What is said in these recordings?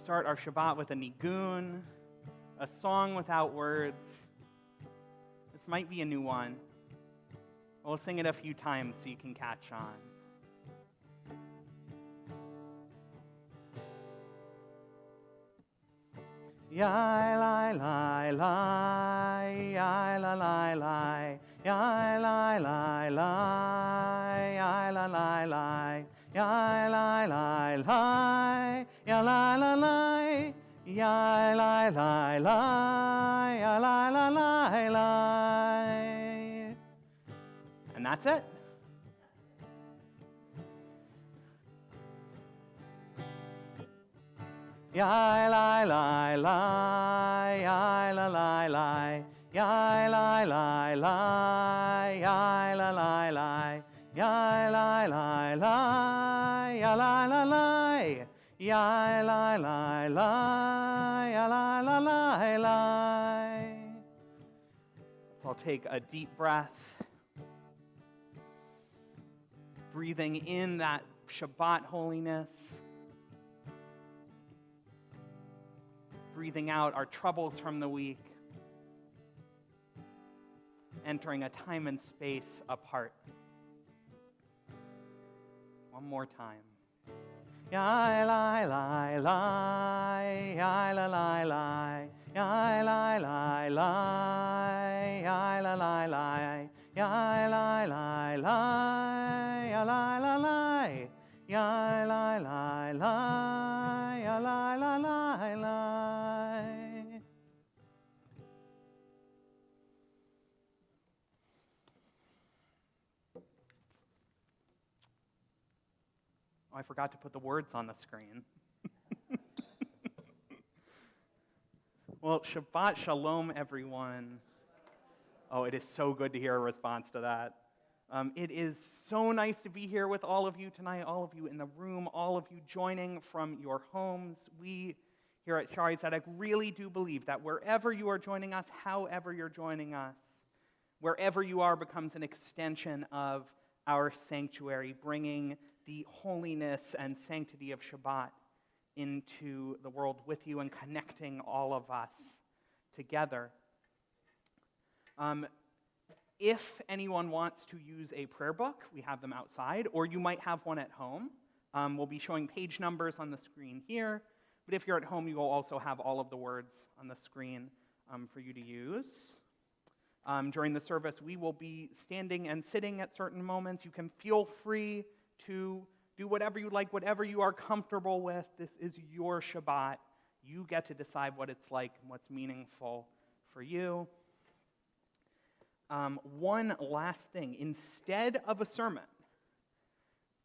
start our Shabbat with a nigun, a song without words. This might be a new one. We'll sing it a few times so you can catch on. Yai lai lai lai, yai la lai lai, yai lai lai lai, yai la lai lai, yai lai lai lai, yai la la lai, yai lai lai lai, yai la la lai lai. And that's it. Yai lai lai lai, yai la lai lai, yai lai lai lai, yai la lai lai, yai lai lai lai, yai la la lai, yai lai lai lai, yai la la lai lai. So I'll take a deep breath, breathing in that Shabbat holiness, breathing out our troubles from the week, entering a time and space apart. One more time. Yai lai lai lai, yai la lai lai, yai lai lai lai, yai la lai lai, yai lai lai lai, yai la la lai, yai lai lai lai, yai la la lai lai. Oh, I forgot to put the words on the screen. Well, Shabbat Shalom, everyone. Oh, it is so good to hear a response to that. It is so nice to be here with all of you tonight, all of you in the room, all of you joining from your homes. We here at Schaarai Zedek really do believe that wherever you are joining us, however you're joining us, wherever you are becomes an extension of our sanctuary, bringing the holiness and sanctity of Shabbat into the world with you and connecting all of us together. If anyone wants to use a prayer book, we have them outside, or you might have one at home. We'll be showing page numbers on the screen here, but if you're at home, you will also have all of the words on the screen for you to use. During the service, we will be standing and sitting at certain moments. You can feel free to do whatever you like, whatever you are comfortable with. This is your Shabbat. You get to decide what it's like and what's meaningful for you. One last thing. Instead of a sermon,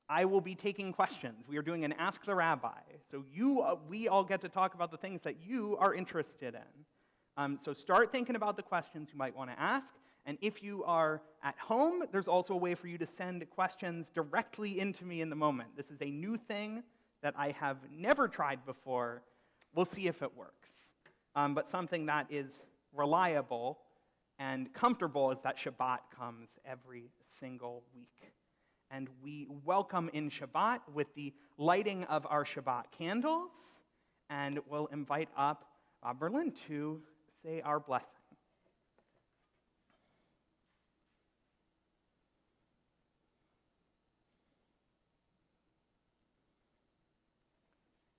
I will be taking questions. We are doing an Ask the Rabbi. So we all get to talk about the things that you are interested in. So start thinking about the questions you might want to ask. And if you are at home, there's also a way for you to send questions directly into me in the moment. This is a new thing that I have never tried before. We'll see if it works. But something that is reliable and comfortable is that Shabbat comes every single week. And we welcome in Shabbat with the lighting of our Shabbat candles, and we'll invite up Berlin to say our blessing.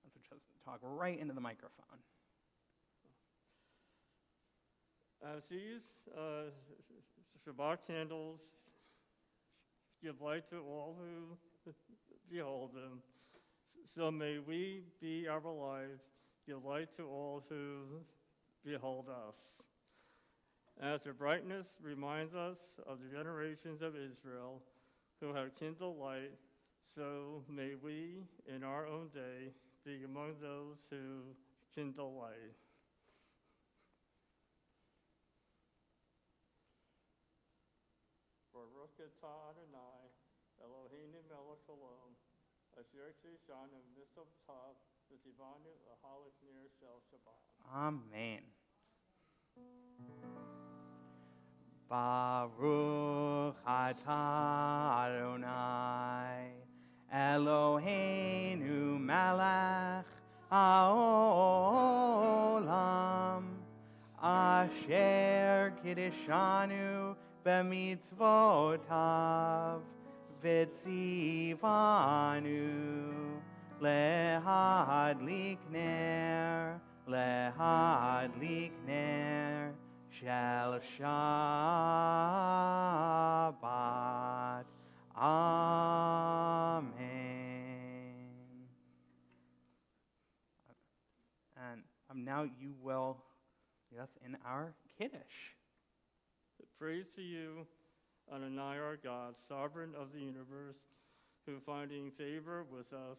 Let's just talk right into the microphone. As these Shabbat candles give light to all who behold them, so may we be our lives give light to all who behold us. As their brightness reminds us of the generations of Israel who have kindled light, so may we in our own day be among those who kindle light. Baruch atah Adonai, Eloheinu melech haolam, asher k'shanu mitzvotav v'tzivanu l'halach nir shel Shabbat. Amen. Baruch atah Adonai, Eloheinu melech ha'olam asher kiddushanu b'mitzvotav v'tzivanu lehadlik ner shel Shabbat. Amen. And now you will lead us in our Kiddush. Praise to you, Adonai our God, sovereign of the universe, who finding favor with us,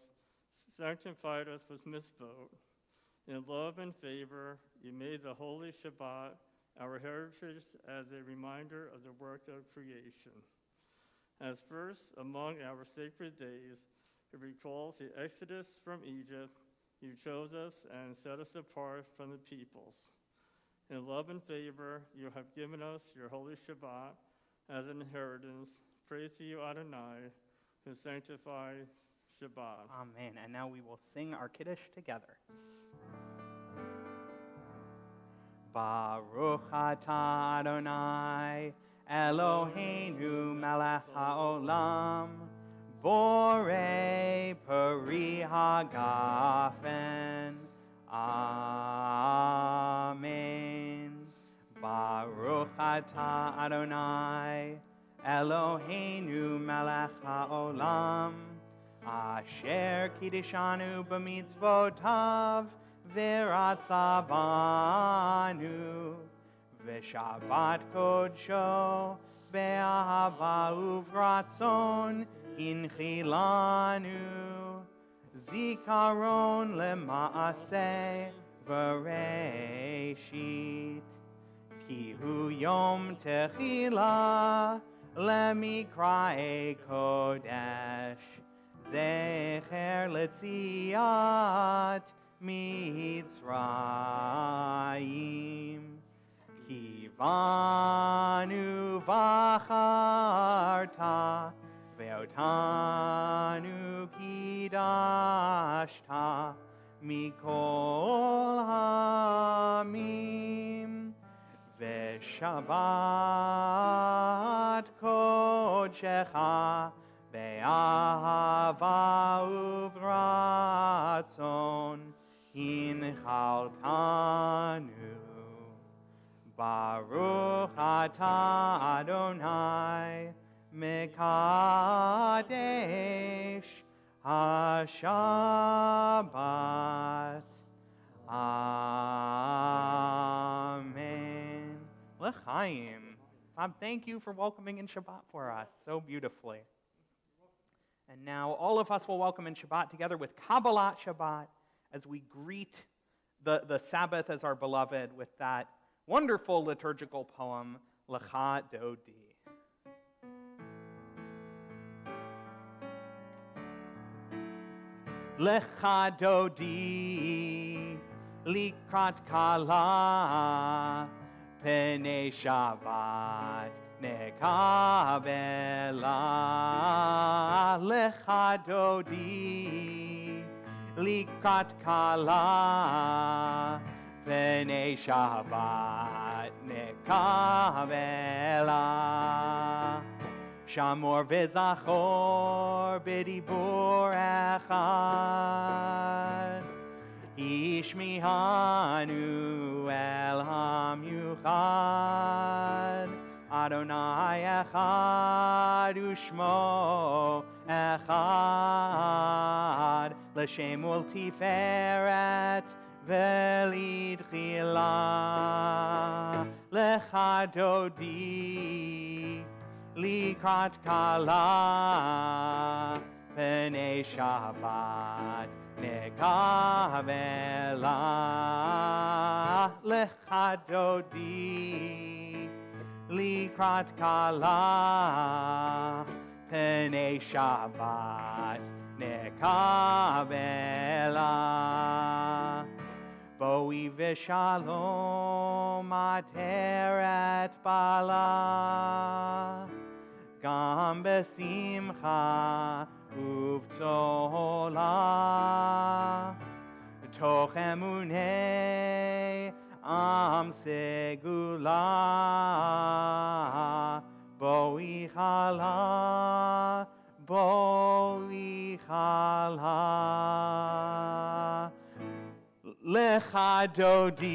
sanctified us with mitzvot. In love and favor, you made the holy Shabbat our heritage as a reminder of the work of creation. As first among our sacred days, it recalls the exodus from Egypt. You chose us and set us apart from the peoples. In love and favor, you have given us your holy Shabbat as an inheritance. Praise to you, Adonai, who sanctifies Shabbat. Amen. And now we will sing our Kiddush together. Baruch atah Adonai, Eloheinu melech haolam, borei peri hagafen. Amen. Baruch atah Adonai, Eloheinu melech haolam, asher kiddishanu b'mitzvotav v'ratzavanu v'shabbat kodsho be'ahava uvratzon inchilanu zikaron lema'aseh v'reishit ki hu yom techila lemikrae kodesh zecher letziat Mitzrayim kivanu v'acharta ve'otanu kidashta mikol hamim ve'shabbat kodshecha be'ahava uvratzon Inchaltanu. Baruch atah Adonai mekadesh haShabbat. Amen. L'chaim. Bob, thank you for welcoming in Shabbat for us so beautifully. And now all of us will welcome in Shabbat together with Kabbalat Shabbat, as we greet the Sabbath as our beloved with that wonderful liturgical poem, Lecha Dodi. Lecha Dodi, Likrat Kala, Pnei Shabbat, Nekabela, Lecha Dodi, Likrat Kala, Pnei Shabbat Nekabela. Shamor v'zachor b'dibur echad, Ishmihanu el hamyuchad, Adonai echad u'shmo echad, L'shem ultiferet v'lidchila, Lecha Dodi, Likrat Kala, Pnei Shabbat Nekabela, Lecha Dodi, Likrat Kala, Pnei Shabbat Nekabela. Boi v'shalom ateret bala, Gam besimcha uvtzola, מתוך אמוני עם סגולה, בואי חלה, בואי חלה. לך דודי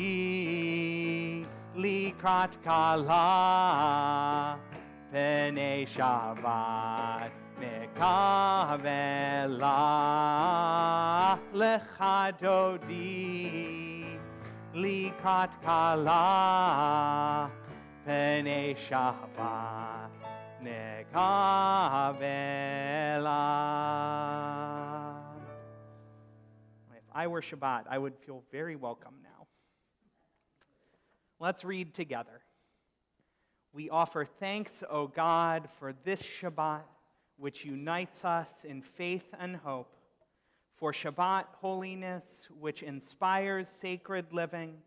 לקראת כלה, פני שבת נקווה לה. לך דודי לקראת כלה, פני שבת נקווה לה. If I were Shabbat, I would feel very welcome now. Let's read together. We offer thanks, O God, for this Shabbat, which unites us in faith and hope, for Shabbat holiness, which inspires sacred living,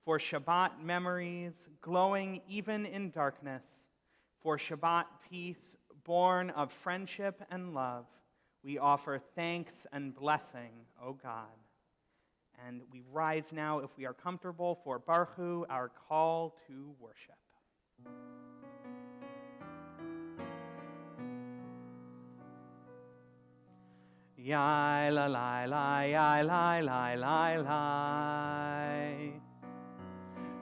for Shabbat memories glowing even in darkness, for Shabbat peace born of friendship and love. We offer thanks and blessing, O God. And we rise now, if we are comfortable, for Baruch, our call to worship. Yai la la la, yai la la la la.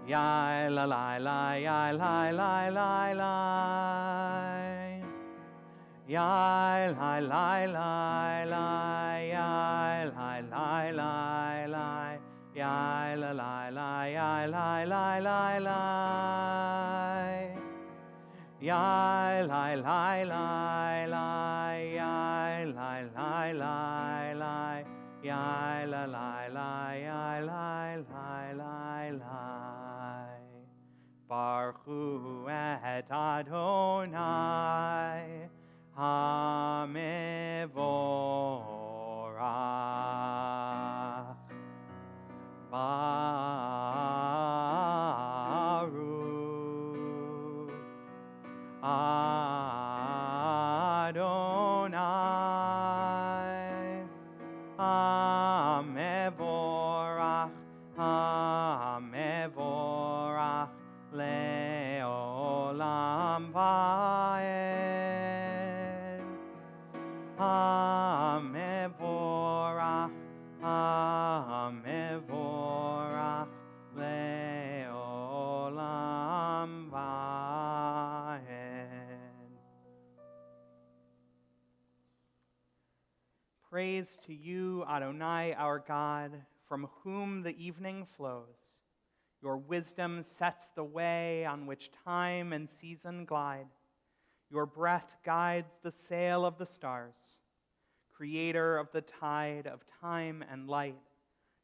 Yai la la la, yai la la la la. Yai la la la la, yai la la la la. Yai la la la, yai la la la la. Yai la la la la, yai la la la la. Yai la la la, yai la la la la. Baruch hu et Adonai HaMevorach. Baruch Adonai HaMevorach, HaMevorach le'olam va'ed. HaMevorach, HaMevorach le'olam va'ed. Praise to you, Adonai, our God, from whom the evening flows. Your wisdom sets the way on which time and season glide. Your breath guides the sail of the stars. Creator of the tide of time and light,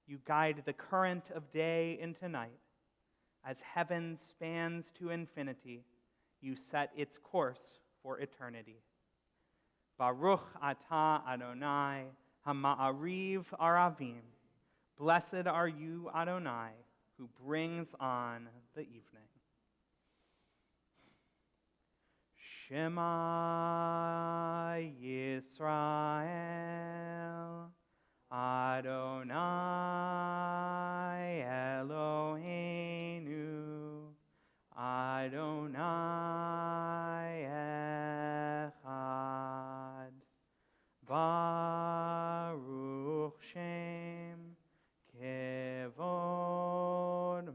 you guide the current of day into night. As heaven spans to infinity, you set its course for eternity. Baruch atah Adonai, Hama'ariv Aravim. Blessed are you, Adonai, who brings on the evening. Shema Yisrael, Adonai Eloheinu, Adonai Echad. Baruch Shem Kevod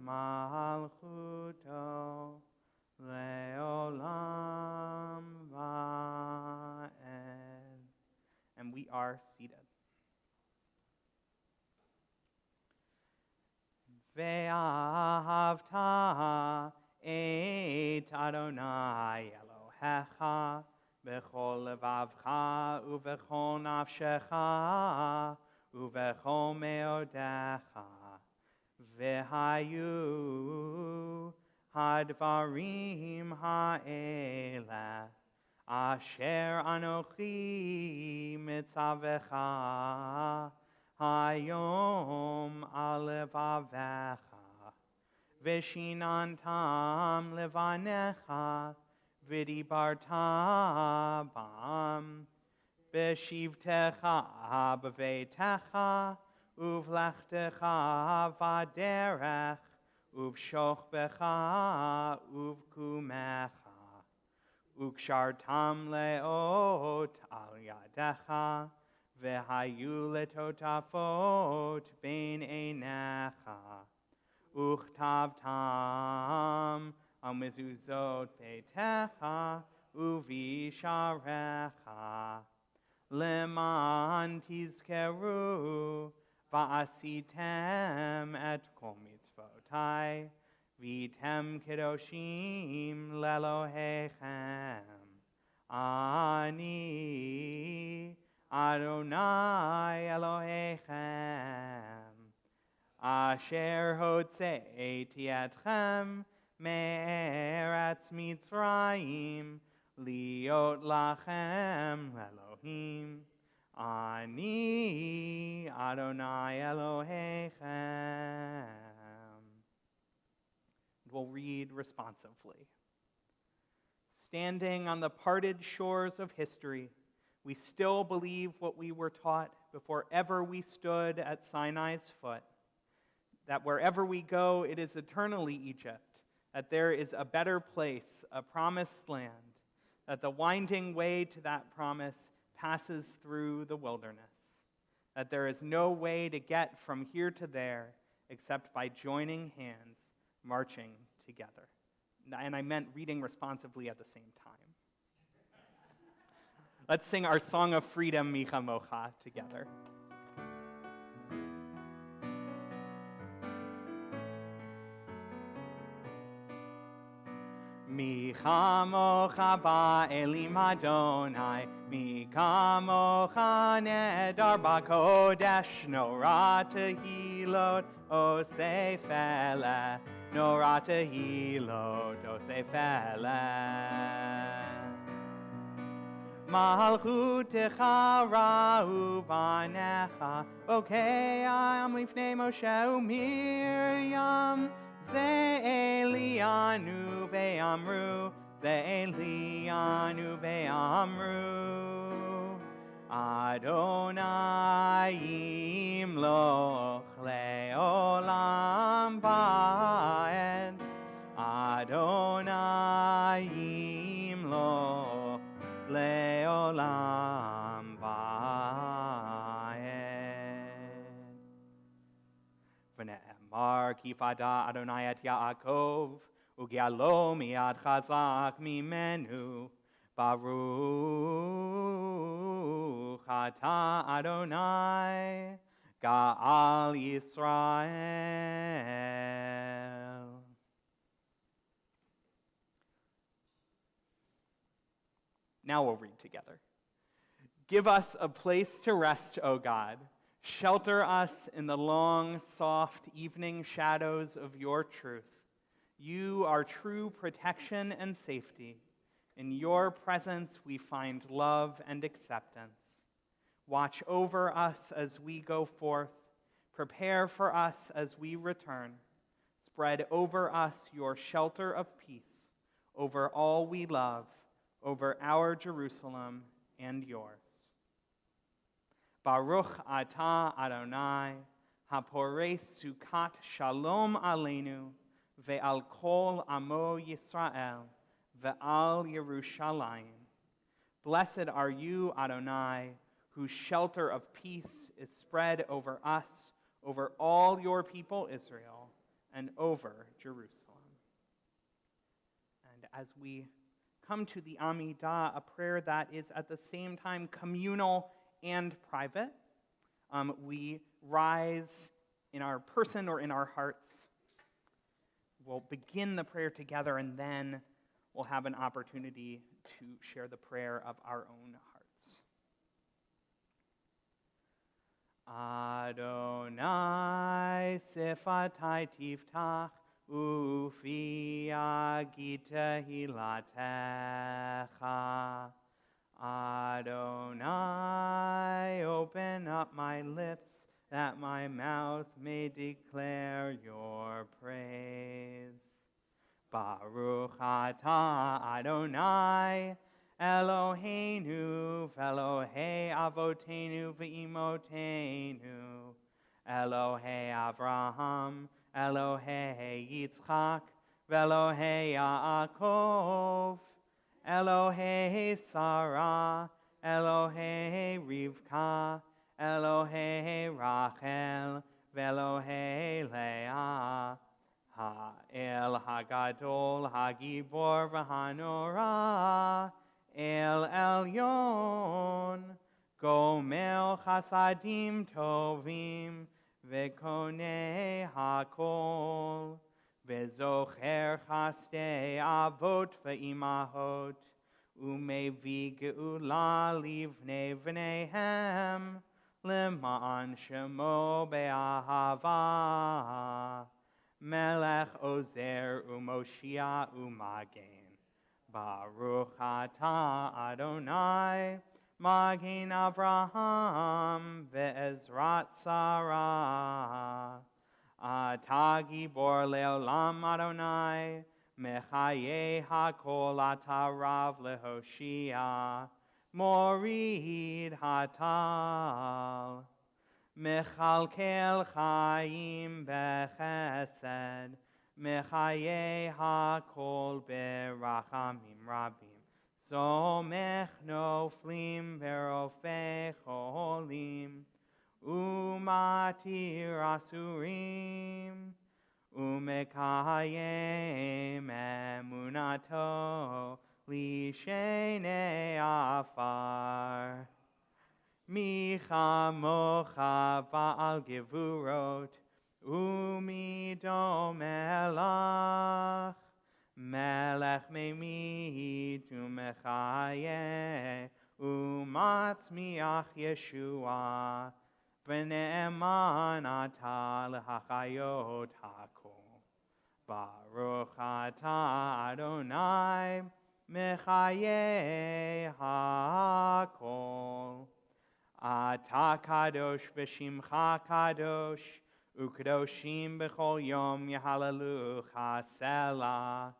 Malchuto Leolam Va'ed. And we are seated. Ve'ahavta et Adonai Elohecha b'chol levavcha uv'chol nafshecha uv'chol meodecha v'hayu hadvarim ha'ele asher anochi mitzavecha hayom alevavecha v'shinantam levanecha v'dibarta bam b'shivtecha b'veitecha uvlechtecha vaderech, uvshochbecha uvkumecha, ukshartam leot al yadecha, vehayu letotafot bein einecha, uchtavtam al mezuzot beitecha, uvisharecha, leman tizkeru, va'asitem et kol mitzvotai, vitem kedoshim lelohechem. Ani Adonai Elohechem, asher hotzeiti etchem me'eretz Mitzrayim, liot lachem Elohim. Ani Adonai Elohechem. We'll read responsively. Standing on the parted shores of history, we still believe what we were taught before ever we stood at Sinai's foot, that wherever we go, it is eternally Egypt, that there is a better place, a promised land, that the winding way to that promise passes through the wilderness, that there is no way to get from here to there except by joining hands, marching together. And I meant reading responsively at the same time. Let's sing our song of freedom, Micha Mocha, together. Micha mocha ba'elim Adonai, Micha mocha nedar ba'kodesh, Nora tehilot osei feleh, Nora tehilot osei feleh. Malchutecha ra'u banecha, Bokeam lifnei Moshe u'Miriam, Ze Elianu ve'amru, Ze Elianu ve'amru, Adonai yimloch le'olam va'ed, Adonai yimloch le'olam va'ed. V'ne'emar ki fada Adonai et Yaakov, u'ge'alo mi'ad chazak mimenu, Baruch ata Adonai, Ga'al Yisrael. Now we'll read together. Give us a place to rest, O God. Shelter us in the long, soft evening shadows of your truth. You are true protection and safety. In your presence we find love and acceptance. Watch over us as we go forth. Prepare for us as we return. Spread over us your shelter of peace, over all we love, over our Jerusalem and yours. Baruch atah Adonai, haporei sukat shalom aleinu, ve'al kol amo Yisrael, ve'al Yerushalayim. Blessed are you, Adonai, whose shelter of peace is spread over us, over all your people Israel, and over Jerusalem. And as we come to the Amidah, a prayer that is at the same time communal and private, we rise in our person or in our hearts. We'll begin the prayer together, and then we'll have an opportunity to share the prayer of our own hearts. Adonai sifatai tiftach, ufi agita hilatecha. Adonai, open up my lips, that my mouth may declare your praise. Baruch atah Adonai, Eloheinu, v'Elohei avotenu v'imotenu, Elohei Avraham, Elohei Yitzchak, Velohei Yaakov, Elohei Sarah, Elohei Rivka, Elohei Rachel, Velohei Leah, Ha'el Hagadol, Hagibor V'Hanora, El Elyon, Gomer Chasadim Tovim, Vekonei Hakol, Vezocher Chastei Avot Ve'imahot, Umevi Geula Livnei V'neihem, Leman Shemo Be'ahava, Melech Ozer Umoshia Umagen, Baruch Atah Adonai, Magen Avraham Ve'ezrat Sarah, Atah Gibor Leolam Adonai, Mechaye HaKol Atah Rav Lehoshia, Morid Hatal, Mechalkel Chaim Bechesed, Mechaye HaKol Berachamim Rabim, Somech Noflim Verofei Cholim, Umatir Asurim, Umekayem Emunato Lishenei Afar. Micha mocha va'al gevurot, umidom elach, melech memit umechaye, umatzmiach Yeshua, v'ne'eman ata l'hachayot hakol. Baruch atah Adonai, mechaye hakol. Atah kadosh v'shimcha kadosh, u'kadoshim b'chol yom yehalalucha selah.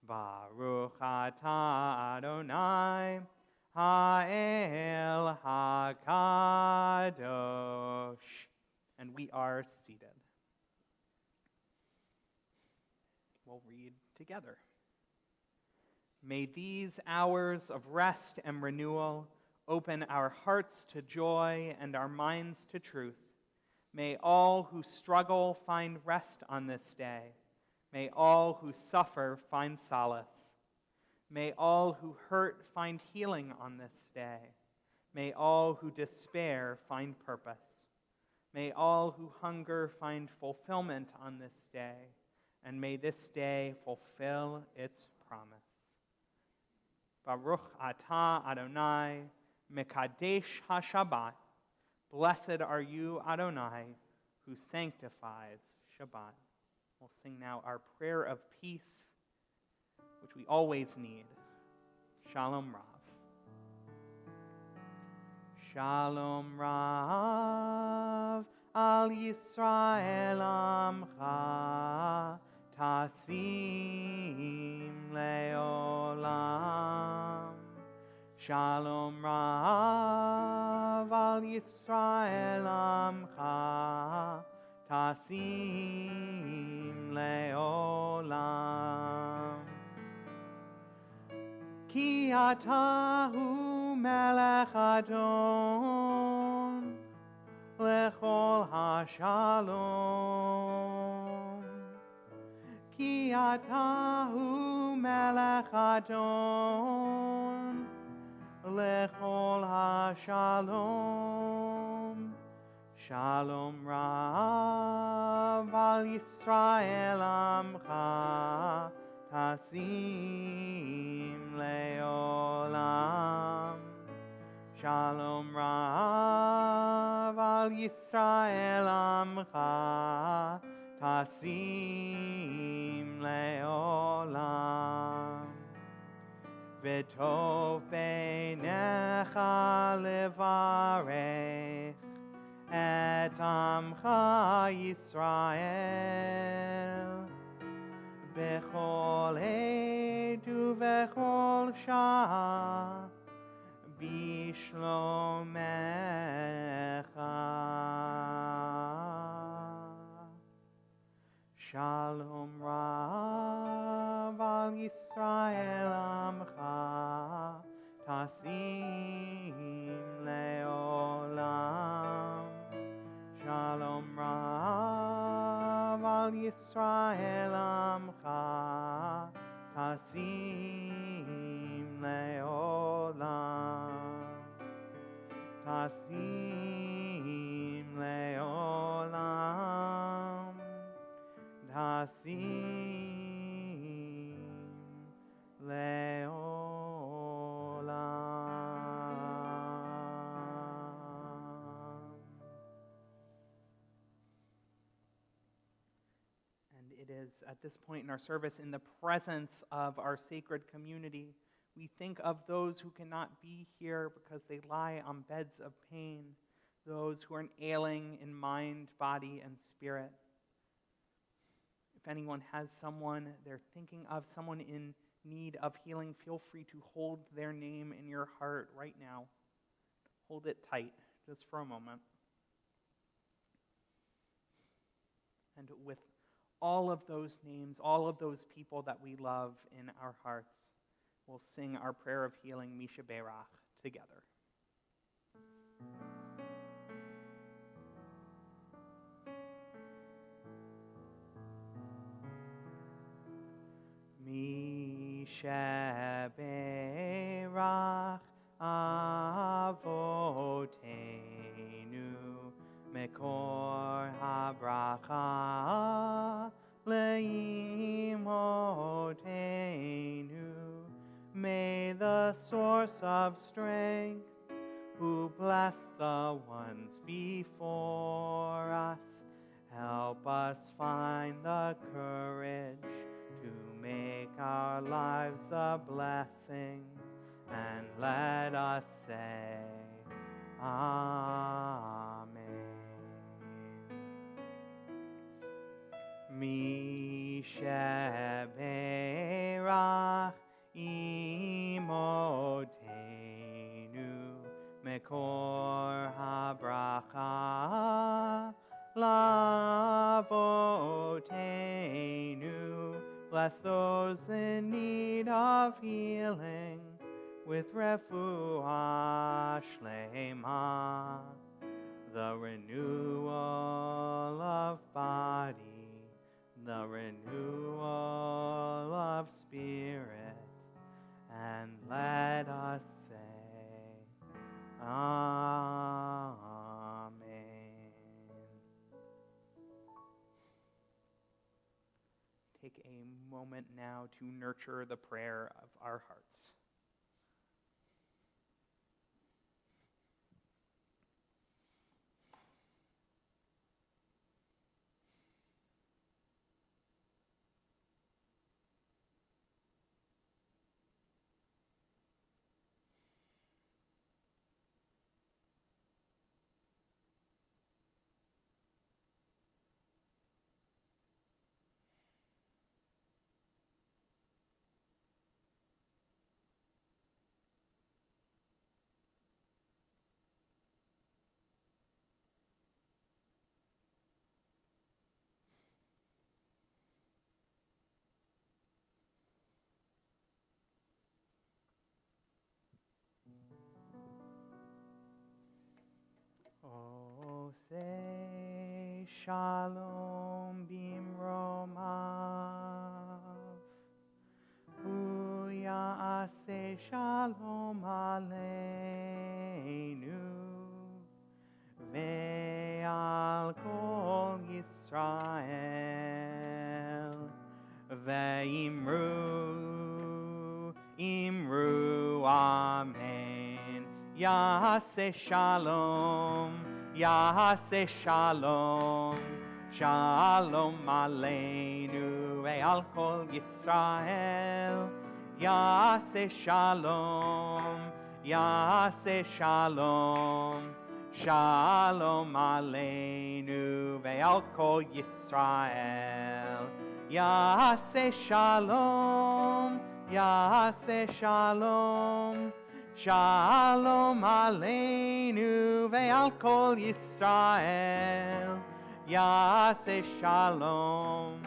Baruch atah Adonai, ha'el hakadosh. And we are seated. We'll read together. May these hours of rest and renewal open our hearts to joy and our minds to truth. May all who struggle find rest on this day. May all who suffer find solace. May all who hurt find healing on this day. May all who despair find purpose. May all who hunger find fulfillment on this day. And may this day fulfill its promise. Baruch atah Adonai, Mekadesh HaShabbat, blessed are you, Adonai, who sanctifies Shabbat. We'll sing now our prayer of peace, which we always need. Shalom Rav. Shalom Rav, al Yisrael amcha, tasim leolam. Shalom Rav al Yisrael amcha, tasim leolam. Ki atahu melech adon, lechol hashalom. Ki atahu melech adon, lechol hashalom. Shalom Rav al Yisrael amcha, tasim leolam. Shalom Rav al Yisrael amcha, tasim leolam. V'tov beinecha levarech et amcha Yisrael, bechol עת ובכל שעה, בשלומך. Shalom Rav al Yisrael Amcha Tasim Leolam. Shalom Rav al Yisrael Amcha Tasim Leolam. Tasim Leolam. Tasim Leolam. And it is at this point in our service, in the presence of our sacred community, we think of those who cannot be here because they lie on beds of pain, those who are ailing in mind, body, and spirit. If anyone has someone they're thinking of, someone in need of healing, feel free to hold their name in your heart right now. Hold it tight, just for a moment. And with all of those names, all of those people that we love in our hearts, we'll sing our prayer of healing, Misha Berach, together. Misha Berach Avotenu Mekor HaBracha Leimotenu. May the source of strength, who bless the ones before us, help us find the courage to make our lives a blessing, and let us say, Amen. Misha Berach Imotenu Mekor HaBracha Lavotenu. Bless those in need of healing with refuah shlema, the renewal of body, the renewal of spirit, and let us say, Amen. Take a moment now to nurture the prayer of our hearts. Oh, say shalom bimromav, hu ya'aseh shalom aleinu, ve'al kol Yisrael, ve'imru, imru, amen. Ya'aseh shalom, Ya'aseh shalom, shalom aleinu ve'al kol Yisrael. Ya'aseh shalom, Ya'aseh shalom, shalom aleinu ve'al kol Yisrael. Ya'aseh shalom, Ya'aseh shalom, shalom aleinu ve'al kol Yisrael. Ya'aseh shalom,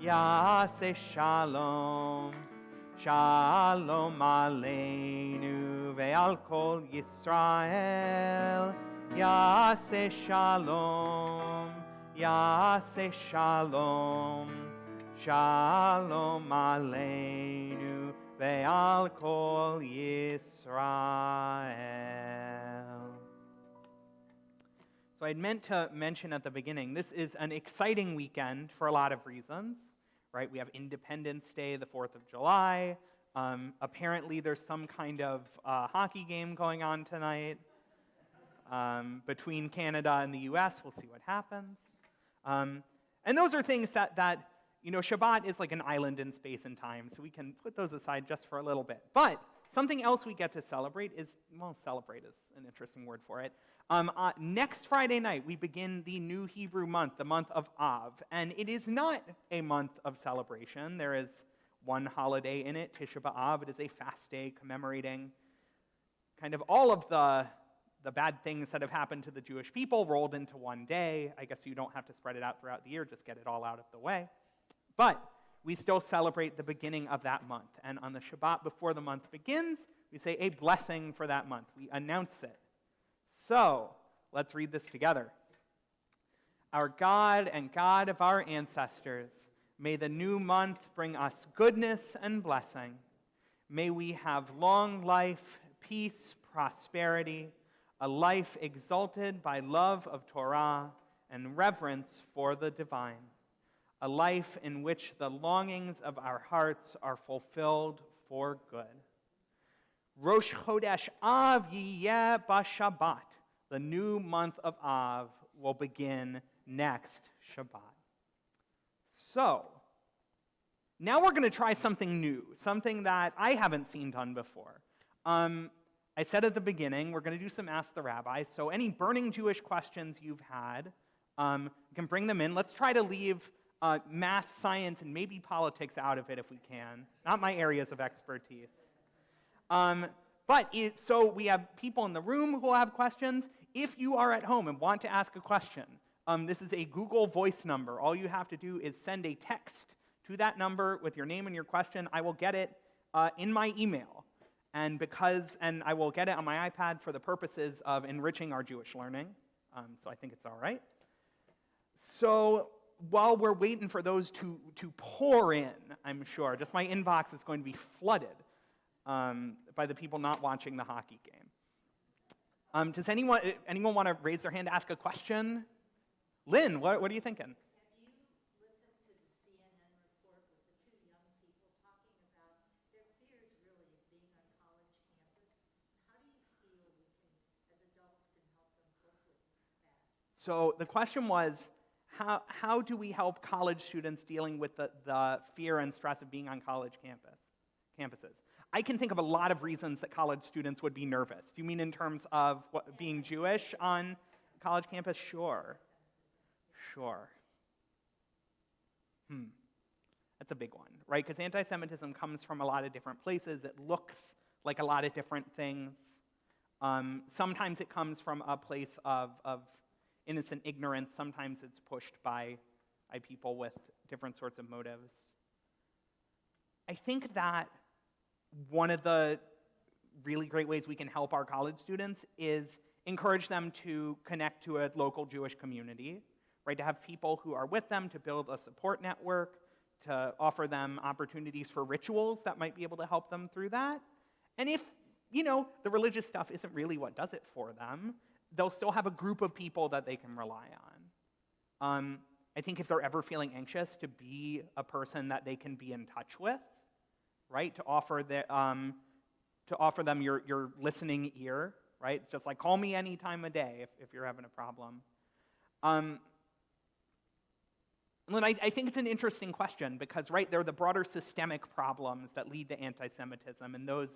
Yaseh Shalom. Shalom Aleinu ve'al kol Yisrael. Yaseh Shalom. Yaseh Shalom. Shalom Aleinu ve'al kol Yisrael. So I'd meant to mention at the beginning, this is an exciting weekend for a lot of reasons, right? We have Independence Day, the 4th of July. Apparently there's some kind of hockey game going on tonight between Canada and the US. We'll see what happens. And those are things that Shabbat is like an island in space and time, so we can put those aside just for a little bit. But something else we get to celebrate is, well, celebrate is an interesting word for it. Next Friday night, we begin the new Hebrew month, the month of Av. And it is not a month of celebration. There is one holiday in it, Tisha B'Av. It is a fast day commemorating kind of all of the bad things that have happened to the Jewish people rolled into one day. I guess you don't have to spread it out throughout the year, just get it all out of the way. But we still celebrate the beginning of that month. And on the Shabbat before the month begins, we say a blessing for that month. We announce it. So, let's read this together. Our God and God of our ancestors, may the new month bring us goodness and blessing. May we have long life, peace, prosperity, a life exalted by love of Torah and reverence for the divine, a life in which the longings of our hearts are fulfilled for good. Rosh Chodesh Av yiyeh b'Shabbat. The new month of Av will begin next Shabbat. So, now we're going to try something new, something that I haven't seen done before. I said at the beginning, we're going to do some Ask the Rabbi, so any burning Jewish questions you've had, you can bring them in. Let's try to leave math, science, and maybe politics out of it if we can. Not my areas of expertise. So we have people in the room who will have questions. If you are at home and want to ask a question, this is a Google Voice number. All you have to do is send a text to that number with your name and your question. I will get it in my email. And I will get it on my iPad for the purposes of enriching our Jewish learning. So I think it's all right. So while we're waiting for those to pour in, I'm sure, just my inbox is going to be flooded by the people not watching the hockey game. Does anyone want to raise their hand to ask a question? Lynn, what are you thinking? Have you listened to the CNN report with the two young people talking about their fears really of being on college campus? How do you feel we can, as adults, can help them cope with that? So the question was, how do we help college students dealing with the fear and stress of being on college campuses? I can think of a lot of reasons that college students would be nervous. Do you mean in terms of being Jewish on college campus? Sure. That's a big one, right? Because anti-Semitism comes from a lot of different places. It looks like a lot of different things. Sometimes it comes from a place of innocent ignorance. Sometimes it's pushed by people with different sorts of motives. I think that one of the really great ways we can help our college students is encourage them to connect to a local Jewish community, right? To have people who are with them, to build a support network, to offer them opportunities for rituals that might be able to help them through that. And if, the religious stuff isn't really what does it for them, they'll still have a group of people that they can rely on. I think if they're ever feeling anxious, to be a person that they can be in touch with, right? To offer them your listening ear, right? Just like call me any time of day if you're having a problem. And then I think it's an interesting question because, right, there are the broader systemic problems that lead to anti-Semitism, and those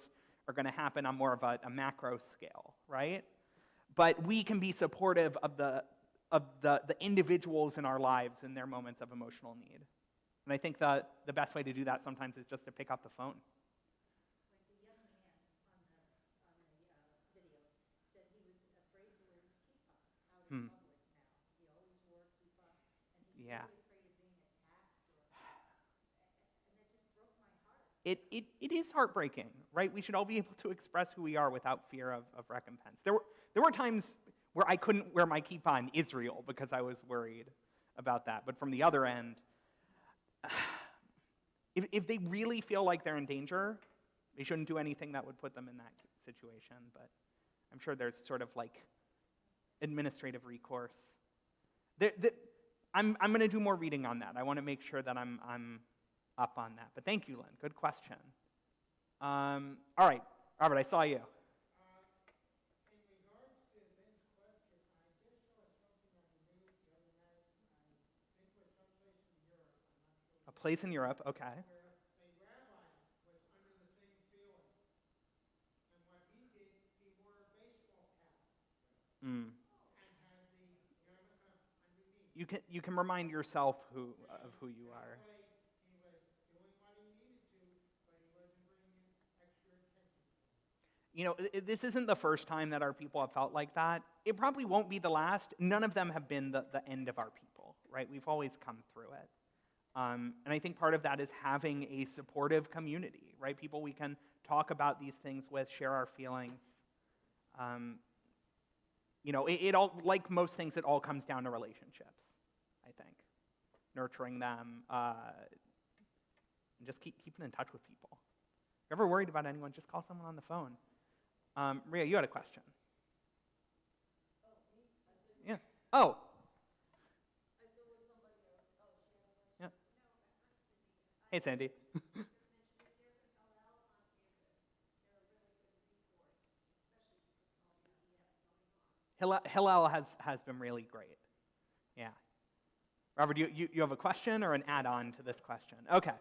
are going to happen on more of a macro scale, right? But we can be supportive of the individuals in our lives in their moments of emotional need. And I think the best way to do that sometimes is just to pick up the phone. Like the young man on the video said he was afraid to wear his kippah out in public now. He always wore a kippah, and he's really afraid of being attacked. it is heartbreaking, right? We should all be able to express who we are without fear of recompense. There were times where I couldn't wear my kippah in Israel because I was worried about that. But from the other end, if they really feel like they're in danger, they shouldn't do anything that would put them in that situation. But I'm sure there's sort of like administrative recourse. I'm going to do more reading on that. I want to make sure that I'm up on that. But thank you, Lynn. Good question. All right, Robert, I saw you. In regards to Lynn's question, I just saw something on the news the other night. I think it was someplace in Europe. I'm not sure. A place in Europe, okay. Where a rabbi was under the same feeling. And what he did, he wore a baseball cap Mm. and had the yarmulke underneath. You can remind yourself of who you are. That way, he was doing what he needed to, but he wasn't bringing extra attention. You know, this isn't the first time that our people have felt like that. It probably won't be the last. None of them have been the end of our people, right? We've always come through it. And I think part of that is having a supportive community, right? People we can talk about these things with, share our feelings. You know, it all, like most things, it all comes down to relationships, I think. Nurturing them, and just keeping in touch with people. If you're ever worried about anyone, just call someone on the phone. Maria, you had a question. Yeah. Oh. Yeah. Hey, Sandy. Hillel has been really great. Yeah. Robert, you have a question or an add-on to this question? Okay. I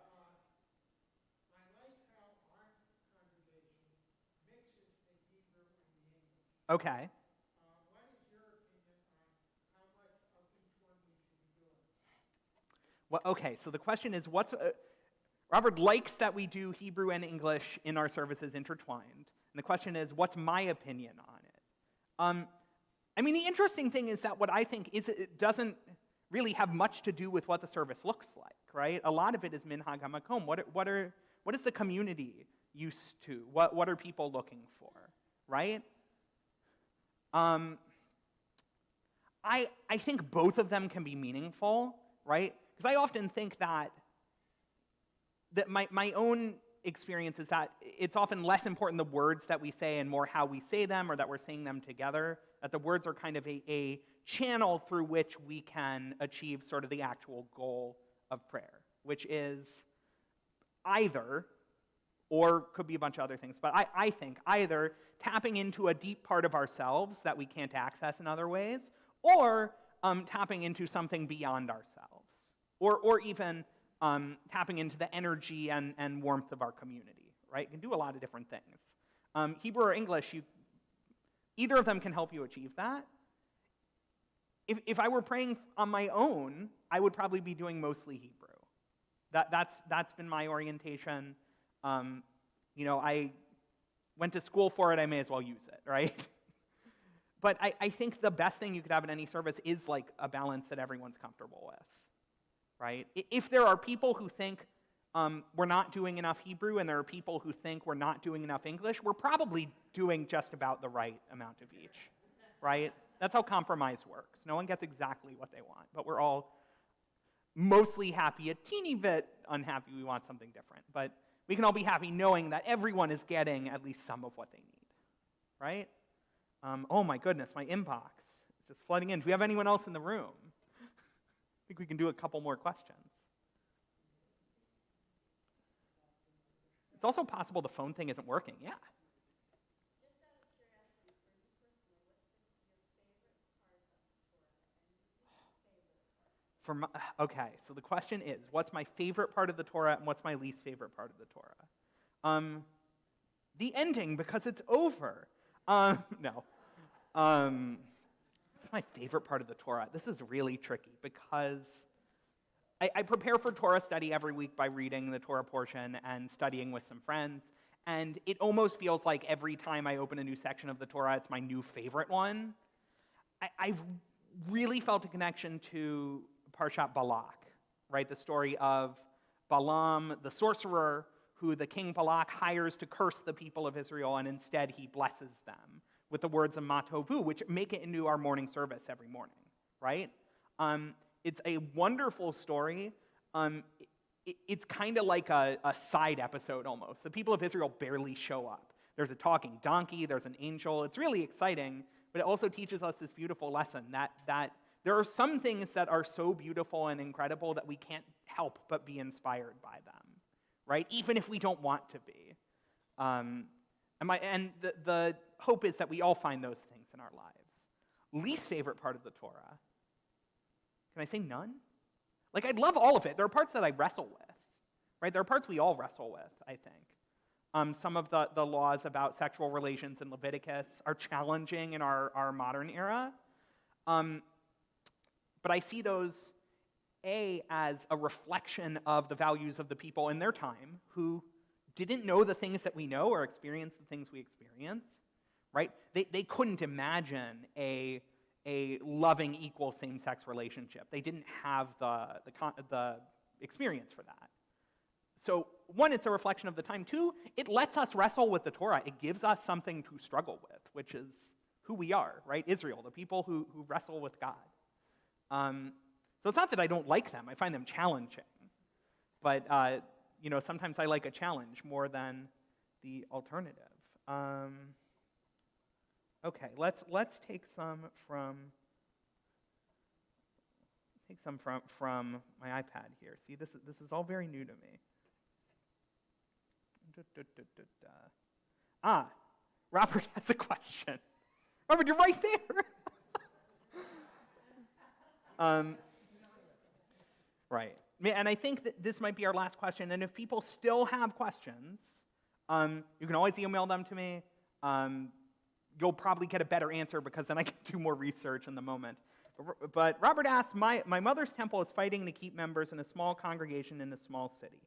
like how our congregation mixes the Hebrew and the English. Okay. What is your opinion on how much of each one we should be doing? Well, okay, so the question is, Robert likes that we do Hebrew and English in our services intertwined. And the question is, what's my opinion on it? I mean, the interesting thing is that what I think is it doesn't really have much to do with what the service looks like, right? A lot of it is minhag hamakom. What is the community used to? What are people looking for, right? I think both of them can be meaningful, right? Because I often think that my own experience is that it's often less important the words that we say and more how we say them or that we're saying them together, that the words are kind of a channel through which we can achieve sort of the actual goal of prayer, which is either, or could be a bunch of other things, but I think either tapping into a deep part of ourselves that we can't access in other ways, or tapping into something beyond ourselves, or even tapping into the energy and warmth of our community, right? You can do a lot of different things. Hebrew or English, either of them can help you achieve that. If I were praying on my own, I would probably be doing mostly Hebrew. That's been my orientation. You know, I went to school for it, I may as well use it, right? But I think the best thing you could have in any service is like a balance that everyone's comfortable with, right? If there are people who think we're not doing enough Hebrew and there are people who think we're not doing enough English, we're probably doing just about the right amount of each, right? That's how compromise works. No one gets exactly what they want, but we're all mostly happy, a teeny bit unhappy we want something different. But we can all be happy knowing that everyone is getting at least some of what they need, right? Oh my goodness, my inbox is just flooding in. Do we have anyone else in the room? I think we can do a couple more questions. It's also possible the phone thing isn't working. Yeah. Just out of curiosity, for you personally, what's been your favorite part of the Torah and your least favorite part? Okay, so the question is, what's my favorite part of the Torah and what's my least favorite part of the Torah? The ending, because it's over. No. What's my favorite part of the Torah? This is really tricky because I prepare for Torah study every week by reading the Torah portion and studying with some friends, and it almost feels like every time I open a new section of the Torah, it's my new favorite one. I've really felt a connection to Parshat Balak, right? The story of Balaam, the sorcerer, who the king Balak hires to curse the people of Israel, and instead he blesses them with the words of Matovu, which make it into our morning service every morning, right? It's a wonderful story. It's kind of like a side episode almost. The people of Israel barely show up. There's a talking donkey, there's an angel. It's really exciting, but it also teaches us this beautiful lesson that there are some things that are so beautiful and incredible that we can't help but be inspired by them, right? Even if we don't want to be. And the hope is that we all find those things in our lives. Least favorite part of the Torah. Can I say none? Like, I'd love all of it. There are parts that I wrestle with, right? There are parts we all wrestle with, I think. Some of the laws about sexual relations in Leviticus are challenging in our modern era. But I see those, as a reflection of the values of the people in their time who didn't know the things that we know or experience the things we experience, right? They couldn't imagine a loving, equal same-sex relationship. They didn't have the experience for that. So, one, it's a reflection of the time. Two, it lets us wrestle with the Torah. It gives us something to struggle with, which is who we are, right? Israel, the people who wrestle with God. So it's not that I don't like them. I find them challenging. But, sometimes I like a challenge more than the alternative. Okay, let's take some from my iPad here. See, this is all very new to me. Robert has a question. Robert, you're right there. Right. And I think that this might be our last question. And if people still have questions, you can always email them to me. You'll probably get a better answer because then I can do more research in the moment. But Robert asks, my mother's temple is fighting to keep members in a small congregation in a small city.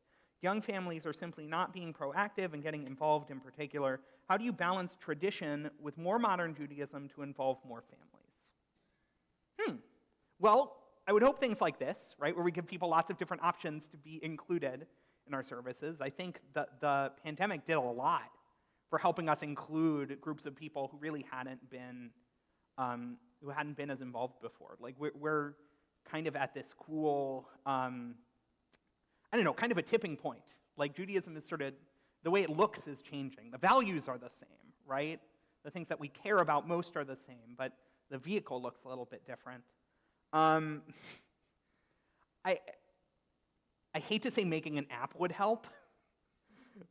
Young families are simply not being proactive and getting involved in particular. How do you balance tradition with more modern Judaism to involve more families? Well, I would hope things like this, right, where we give people lots of different options to be included in our services. I think the pandemic did a lot for helping us include groups of people who really hadn't been as involved before. Like, we're kind of at this cool, kind of a tipping point. Like, Judaism is sort of, the way it looks is changing. The values are the same, right? The things that we care about most are the same, but the vehicle looks a little bit different. I hate to say making an app would help,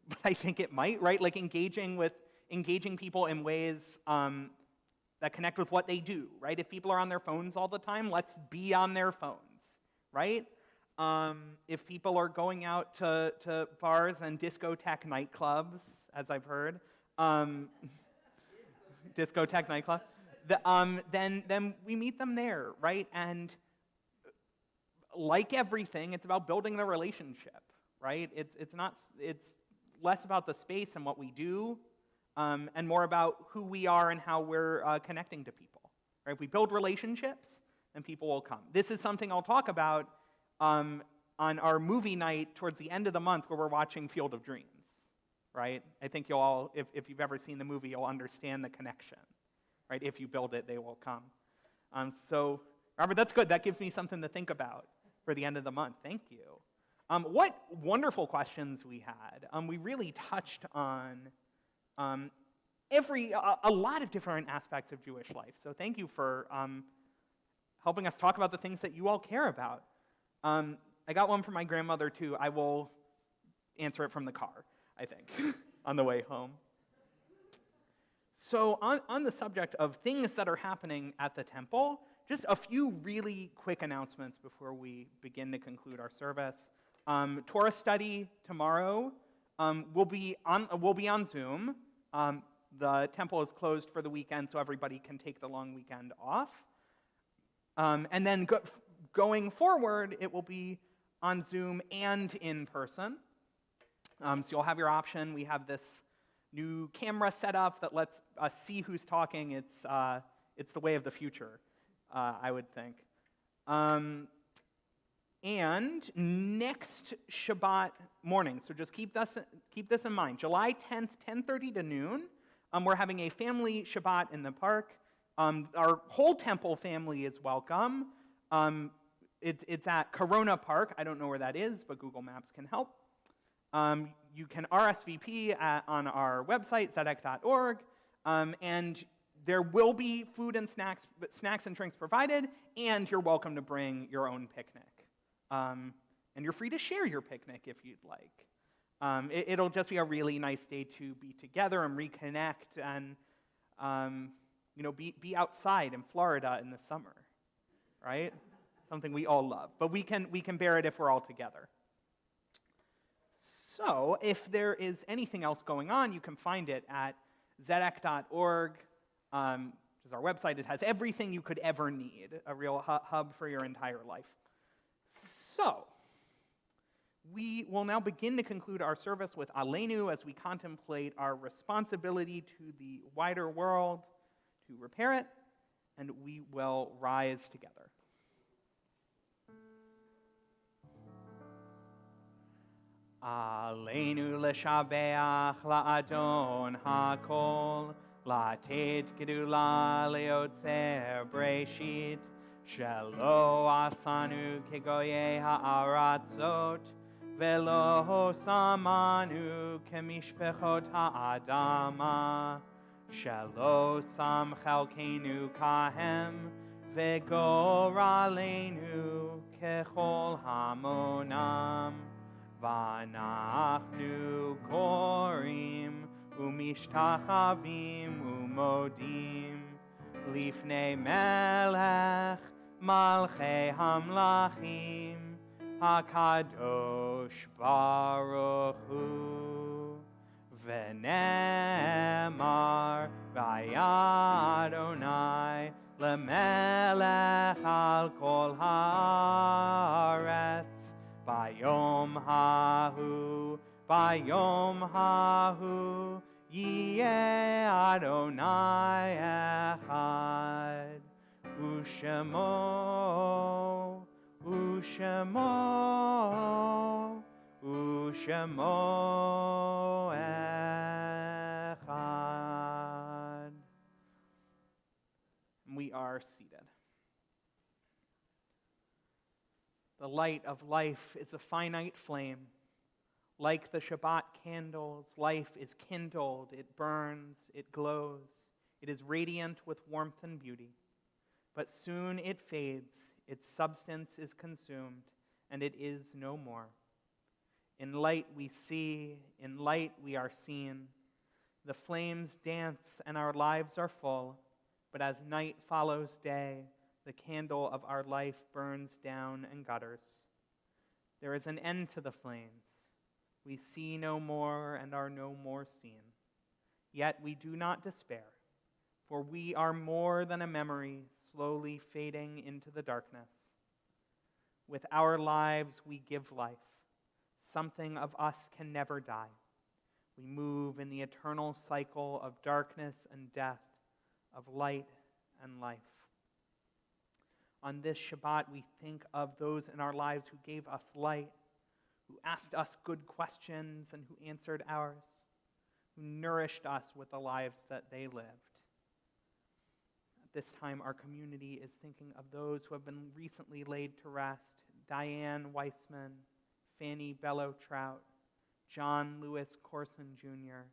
but I think it might, right? Like engaging people in ways that connect with what they do, right? If people are on their phones all the time, let's be on their phones, right? If people are going out to bars and discotheque nightclubs, as I've heard, discotheque nightclub, then we meet them there, right? And like everything, it's about building the relationship, right? It's less about the space and what we do, and more about who we are and how we're connecting to people, right? If we build relationships, then people will come. This is something I'll talk about on our movie night towards the end of the month where we're watching Field of Dreams, right? I think you'll all, if you've ever seen the movie, you'll understand the connection, right? If you build it, they will come. So, Robert, that's good. That gives me something to think about for the end of the month. Thank you. What wonderful questions we had. We really touched on a lot of different aspects of Jewish life. So thank you for helping us talk about the things that you all care about. I got one from my grandmother, too. I will answer it from the car, I think, on the way home. So on the subject of things that are happening at the temple, just a few really quick announcements before we begin to conclude our service. Torah study tomorrow will be on Zoom. The temple is closed for the weekend, so everybody can take the long weekend off. And then going forward, it will be on Zoom and in person. So you'll have your option. We have this new camera set up that lets us see who's talking. It's the way of the future, I would think. And next Shabbat morning, so just keep this in mind, July 10th, 10:30 to noon, we're having a family Shabbat in the park. Our whole temple family is welcome. It's at Corona Park. I don't know where that is, but Google Maps can help. You can RSVP on our website, zedek.org, and there will be food and snacks and drinks provided, and you're welcome to bring your own picnic. And you're free to share your picnic if you'd like. It'll just be a really nice day to be together and reconnect and be outside in Florida in the summer, right? Something we all love. But we can bear it if we're all together. So if there is anything else going on, you can find it at zedek.org, which is our website. It has everything you could ever need, a real hub for your entire life. So, we will now begin to conclude our service with Aleinu as we contemplate our responsibility to the wider world to repair it, and we will rise together. Aleinu l'shabeach la'adon ha'kol, la'tet gedula le'otzer breshit, shelo asanu kegoye ha'aratzot, velo samanu kemishpechot ha'adama, shelo sam chalkenu kahem, vegoralenu kechol hamonam. Vanachnu korim umishtachavim umodim lifnei melech malchei hamlachim hakadosh baruch hu v'nemar v'yadonai lemelech al kol haaretz Bayom hahu, yeh Adonai echad, ushemo echad. We are seated. The light of life is a finite flame. Like the Shabbat candles, life is kindled, it burns, it glows. It is radiant with warmth and beauty. But soon it fades, its substance is consumed, and it is no more. In light we see, in light we are seen. The flames dance and our lives are full, but as night follows day, the candle of our life burns down and gutters. There is an end to the flames. We see no more and are no more seen. Yet we do not despair, for we are more than a memory slowly fading into the darkness. With our lives we give life. Something of us can never die. We move in the eternal cycle of darkness and death, of light and life. On this Shabbat, we think of those in our lives who gave us light, who asked us good questions and who answered ours, who nourished us with the lives that they lived. At this time, our community is thinking of those who have been recently laid to rest: Diane Weissman, Fanny Bellow-Trout, John Lewis Corson Jr.,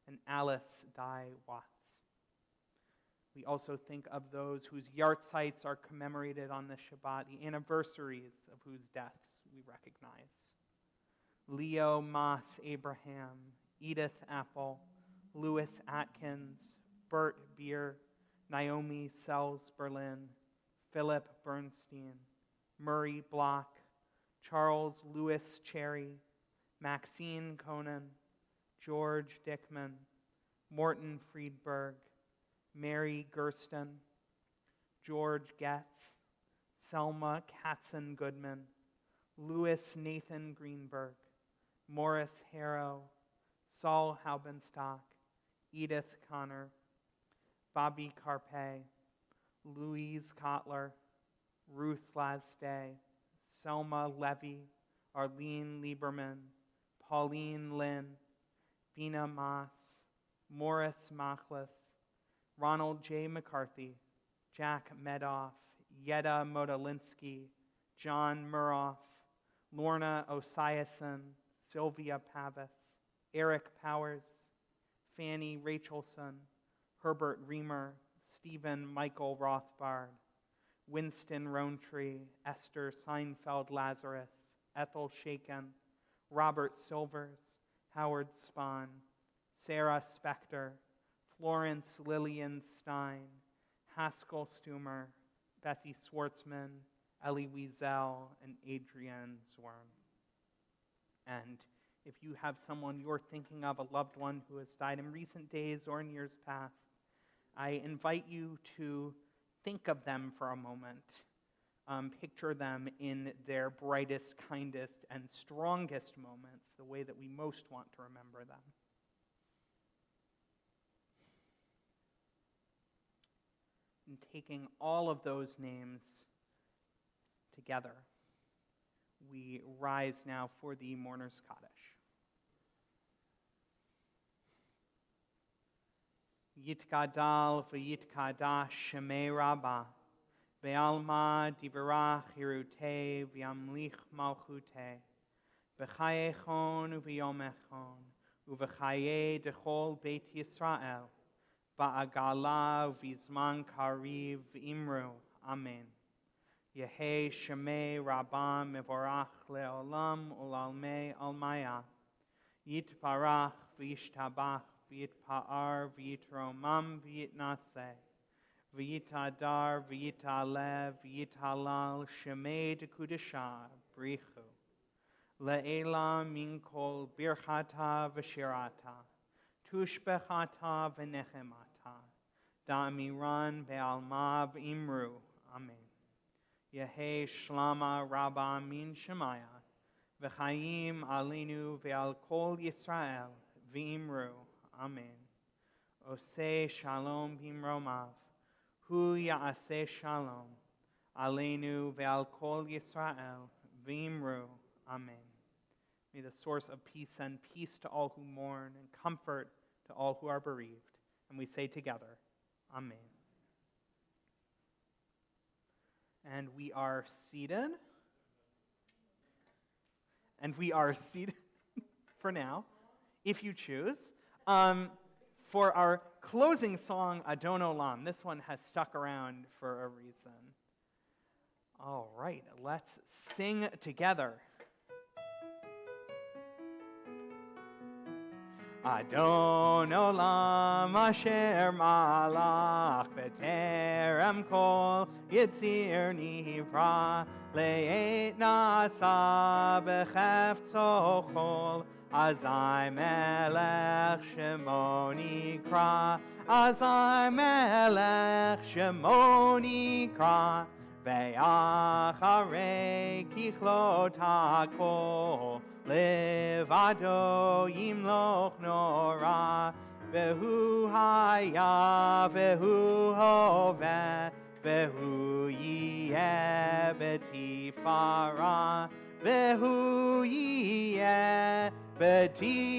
and Alice Dye Watts. We also think of those whose yahrzeits are commemorated on this Shabbat, the anniversaries of whose deaths we recognize. Leo Moss Abraham, Edith Apple, Louis Atkins, Bert Beer, Naomi Sells Berlin, Philip Bernstein, Murray Block, Charles Louis Cherry, Maxine Conan, George Dickman, Morton Friedberg, Mary Gersten, George Getz, Selma Katzen-Goodman, Louis Nathan Greenberg, Morris Harrow, Saul Haubenstock, Edith Connor, Bobby Carpe, Louise Kotler, Ruth Lasday, Selma Levy, Arlene Lieberman, Pauline Lynn, Bina Maas, Morris Machlis, Ronald J. McCarthy, Jack Medoff, Yetta Modolinsky, John Muroff, Lorna Osiason, Sylvia Pavis, Eric Powers, Fanny Rachelson, Herbert Reamer, Stephen Michael Rothbard, Winston Rowntree, Esther Seinfeld Lazarus, Ethel Shaken, Robert Silvers, Howard Spahn, Sarah Spector, Florence Lillian Stein, Haskell Stumer, Bessie Schwartzman, Ellie Wiesel, and Adrienne Zorn. And if you have someone you're thinking of, a loved one who has died in recent days or in years past, I invite you to think of them for a moment. Picture them in their brightest, kindest, and strongest moments, the way that we most want to remember them. And taking all of those names together, we rise now for the Mourner's Kaddish. Yitgadal v'yitkadash shemei Rabbah, ve'alma divarach hirutei v'yamlich malchutei, v'chayechon v'yomechon, u'v'chayei dechol Beit Yisrael, ba'agala v'zman kariv v'imru. Amen. Yehei shemei Rabbah mevorach le'olam u'lalmei almaya, yitbarach v'yishtabach v'yitpa'ar v'yitromam v'yitnaseh, v'yitadar v'yitalev v'yitalal shemei dekudesha brichu, le'ela min kol birchata v'shirata, tushbechata v'nechemata, da'amiran be'alma v'imru. Amen. Yehei shlama Rabbah min shemaya, v'chayim alinu ve'al kol Yisrael v'imru. Amen. Oseh shalom bimromav, hu ya'aseh shalom, aleinu ve'al kol Yisrael v'imru. Amen. May the source of peace send peace to all who mourn and comfort to all who are bereaved. And we say together, Amen. And we are seated. And we are seated for now, if you choose. For our closing song, Adon Olam. This one has stuck around for a reason. All right, let's sing together. Adon Olam asher malach b'terem kol yitzir nivra le'et nasa b'chefzo chol azai melech shemo nikra azai melech shemo nikra ve'acharei kichlot hakol Levado yimloch nora, vehu haya, vehu hove, vehu yeh betifara, vehu yeh betifara.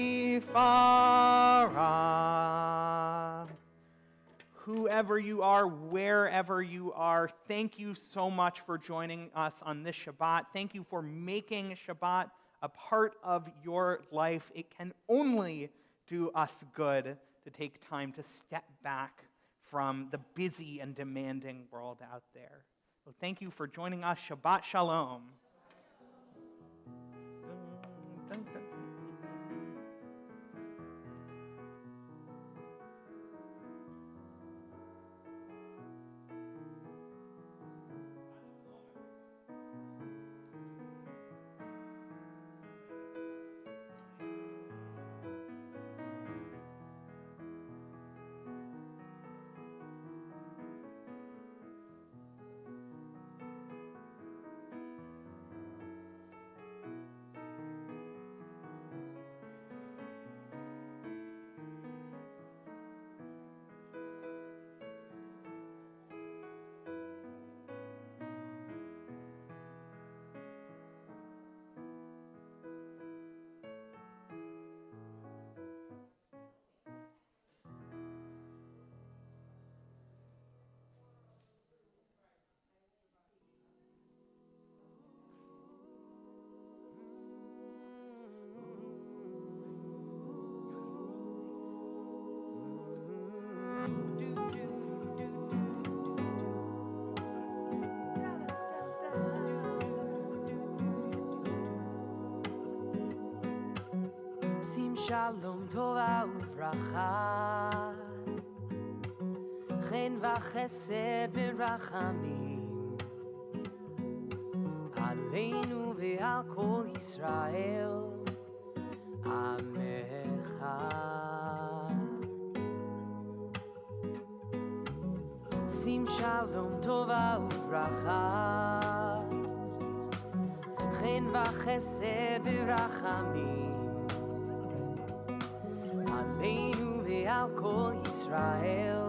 Whoever you are, wherever you are, thank you so much for joining us on this Shabbat. Thank you for making Shabbat a part of your life. It can only do us good to take time to step back from the busy and demanding world out there. So thank you for joining us. Shabbat Shalom. Shalom Tova Uvracha Chen v'chesed v'rachamim Aleinu ve'al kol Yisrael Amecha Sim Shalom Tova Uvracha Chen v'chesed v'rachamim Aleinu ve'al kol Yisrael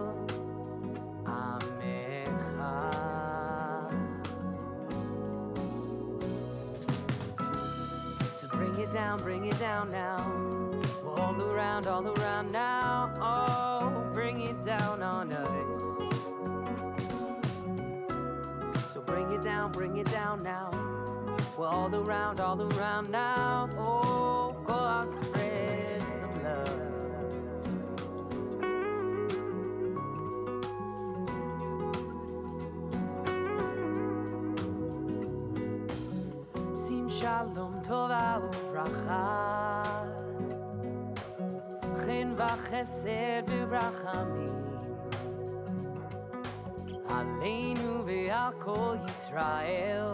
Amecha. So bring it down now. All around now. Oh, bring it down on us. So bring it down now. We're all around now. Oh, go on, spread some love. Sim shalom tova uvracha, chen v'chesed v'rachamim, aleinu ve'al kol Yisrael.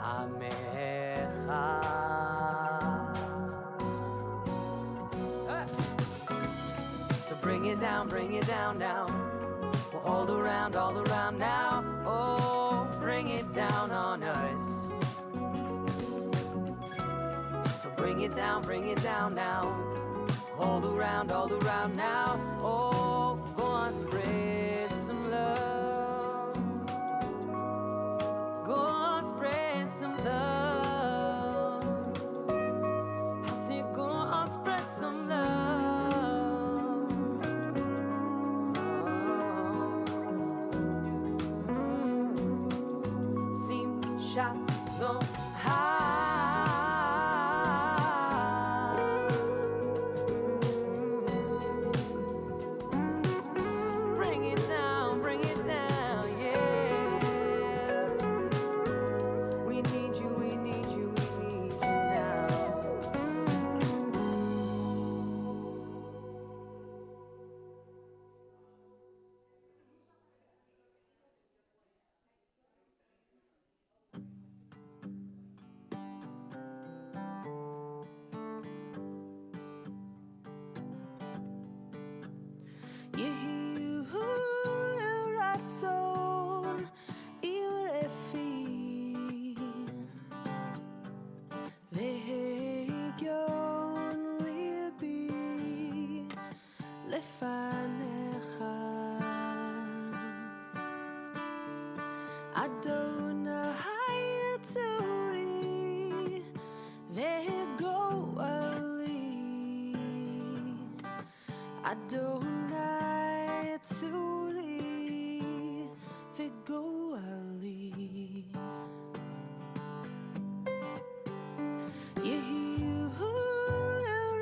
Amecha. So bring it down now. We're all around now. Oh, bring it down on us. So bring it down now. All around now. Oh, go on, spread some love. Go on, spread some love. I say, go on, spread some love. Sim shalom Bring it down, yeah. We need you now. Yehu ratzon irefi ve'higion libi lefanecha Adonai tzuri ve'go'ali Adonai tzuri ve'go'ali Yehu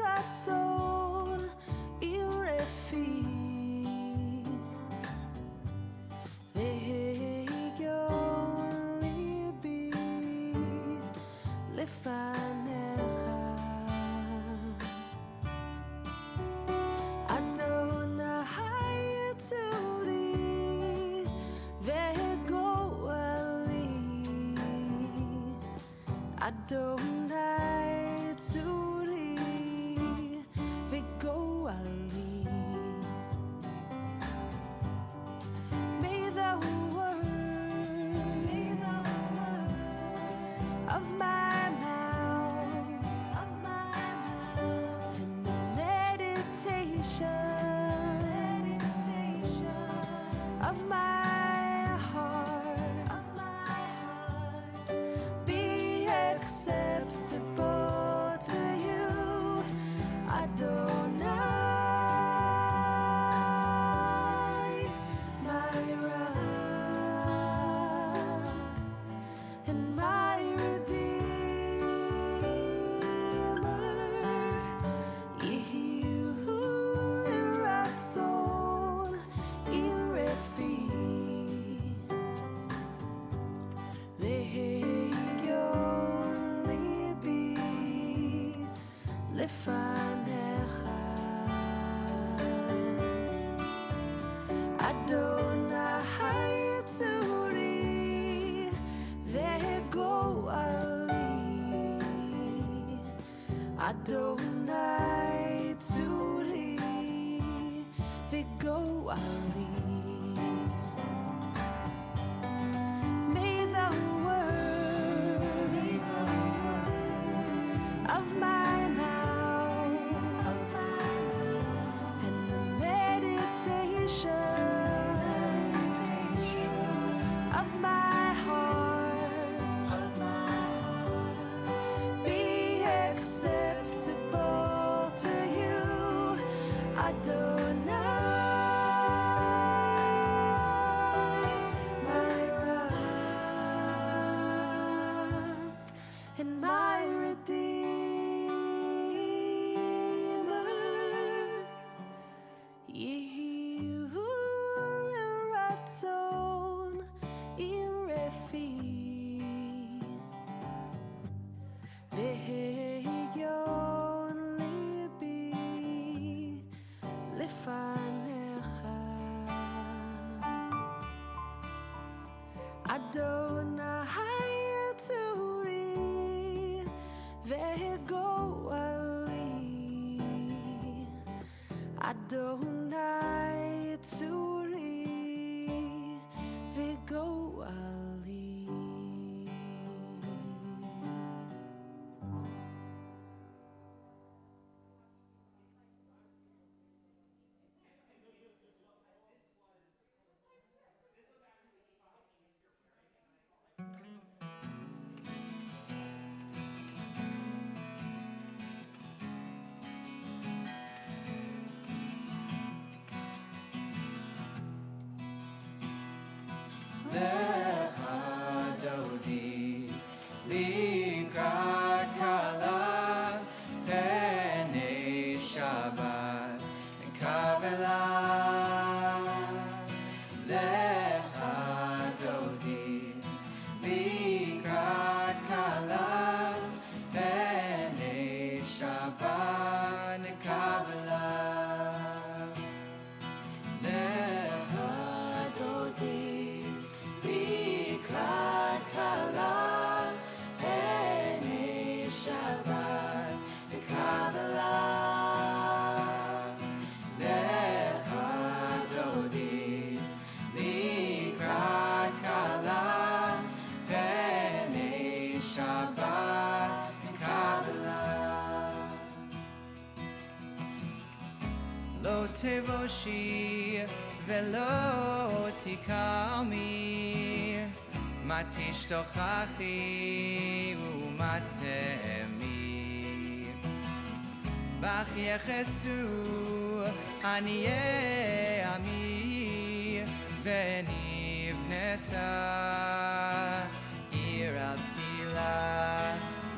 ratzon irefi ve'higion libi lefanecha Adonai tzuri ve'go'ali Adonai tzuri ve'go'ali May the words of my mouth and the meditation of my heart be acceptable to you, Adonai, my rock and my redeemer. Yehu ratzon irefi ve'higion libi lefanecha Adonai Tzuri V'goali. May the words of my mouth and the meditation of my heart be acceptable to you, Adonai, my rock and my redeemer. Yehu ratzon irefi veheyon libi lefanecha. Adonai Tzuri vegoali. Adonai Tzuri vegoali. Lecha Dodi Likrat Kala Penei Shabbat Kavela. Lecha Dodi Likrat Kala Penei Shabbat Kavela. Lecha Dodi Likrat Kala Penei Shabbat Kavela. Lecha Dodi Likrat Kala Penei Shabbat Kavela. Lo tevoshi velo tikami, matishtochachi umatemi. Bach yechesu aniye ami, venivneta ir al tila.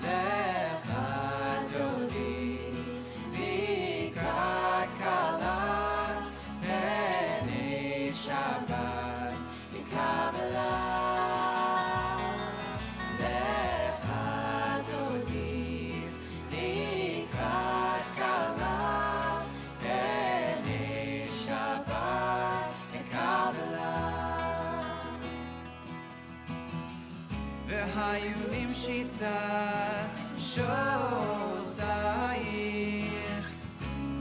Lecha Dodi Likrat Kala Penei Shabbat Kavela. Lecha Dodi Likrat Kala Penei Shabbat Kavela. V'hayu im shisa shosayich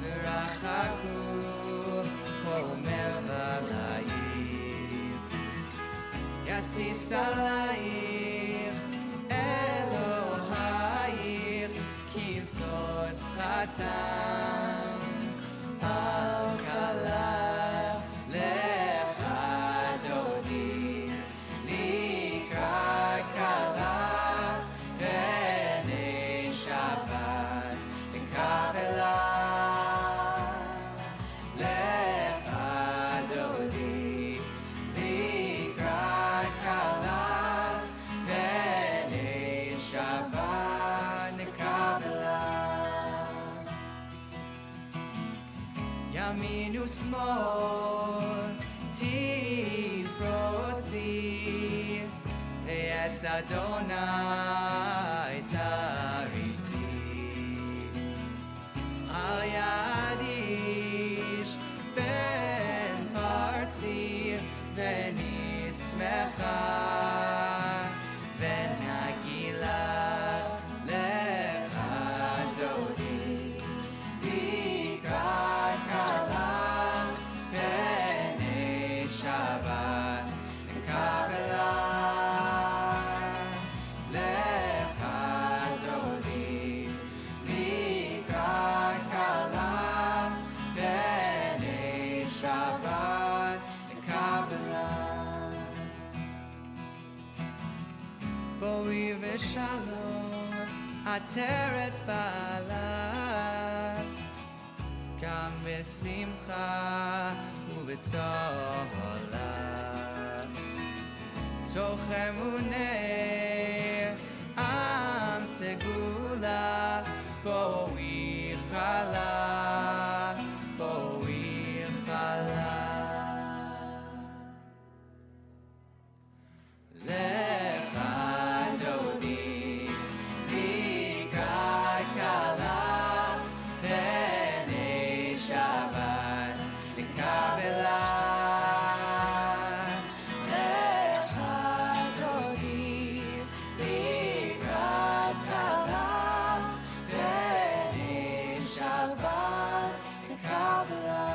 v'rachaku chomer v'layich yasis alayich Elohayich kivsos chatam al kala. Lecha Dodi Likrat Kala Penei Shabbat Kavela. Lecha Dodi Likrat Kala Penei Shabbat Kavela. Yamin u'smol tifrotzi ve'et Adonai taritzi. Al yadish ben parti ve'nismecha ve'nagila. Lecha Dodi עטרת בעלה, גם בשמחה ובצהלה, תוך אמוני עם סגולה, בואי חלה, בואי חלה. לך דודי לקראת כלה, פני שבת לקבלה. לך דודי לקראת כלה, פני שבת לקבלה.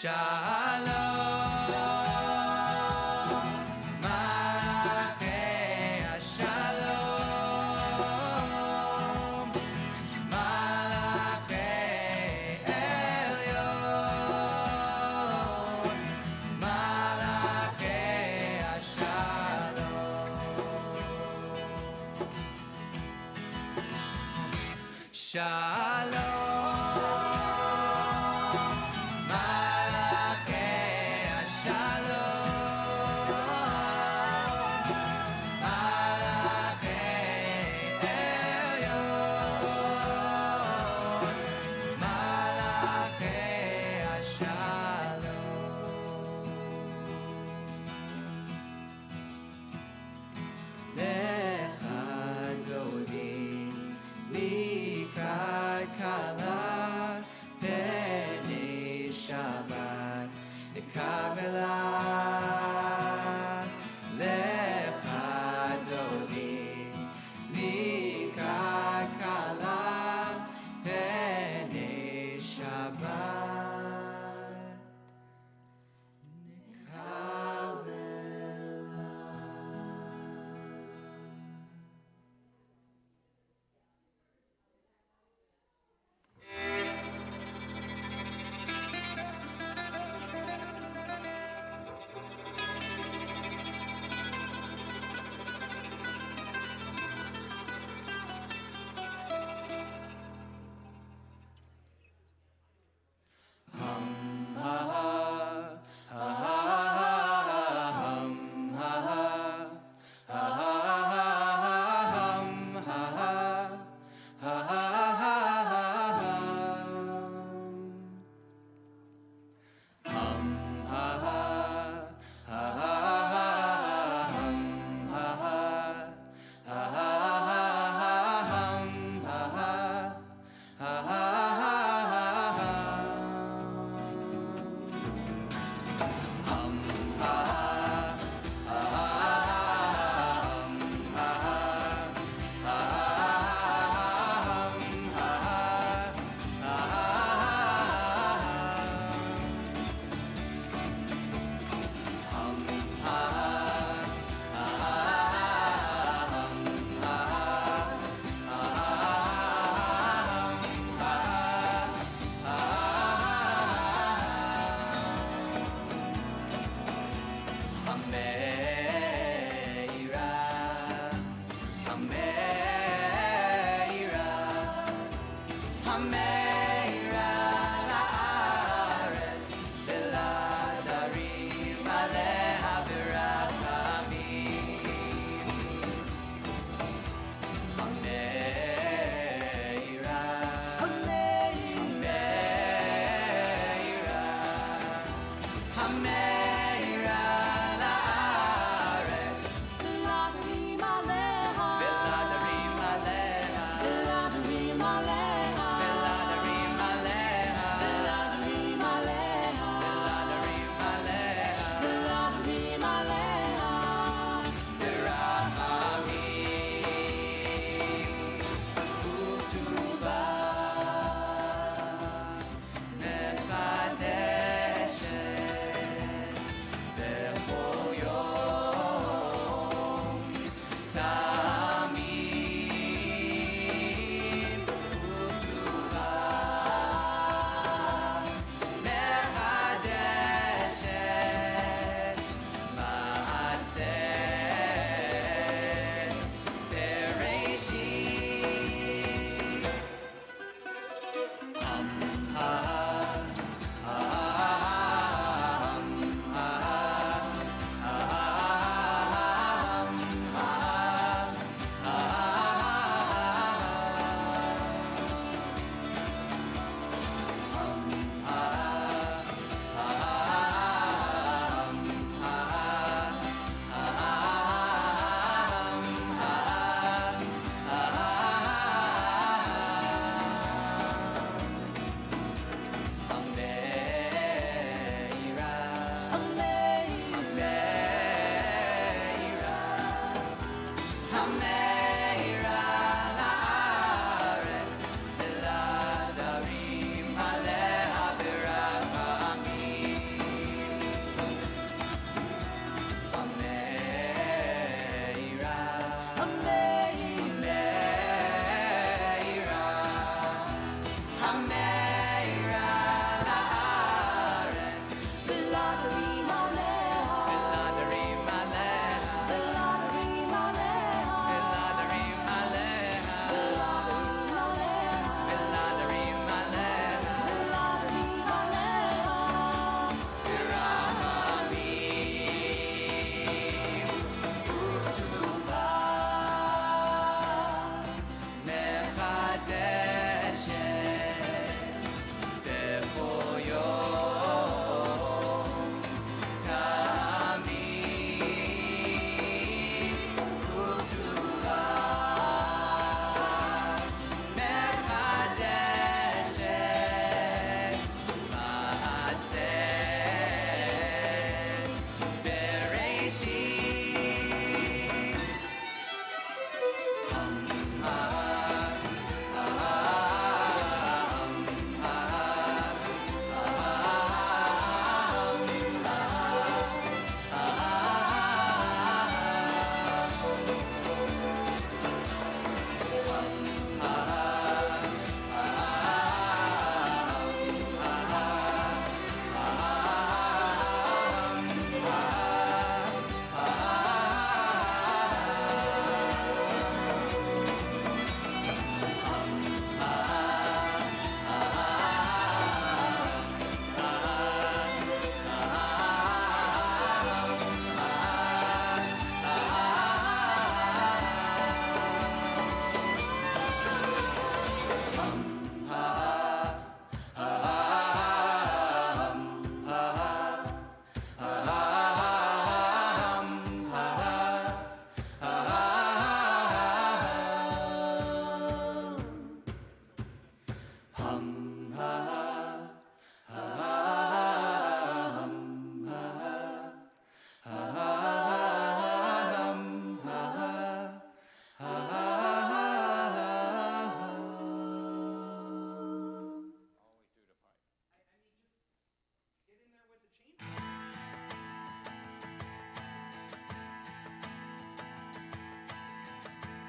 שלום, מלאכי השלום, מלאכי עליון, מלאכי השלום. שלום, לך דודי לקראת כלה, פני שבת לקבלה. לך דודי לקראת כלה, פני שבת לקבלה.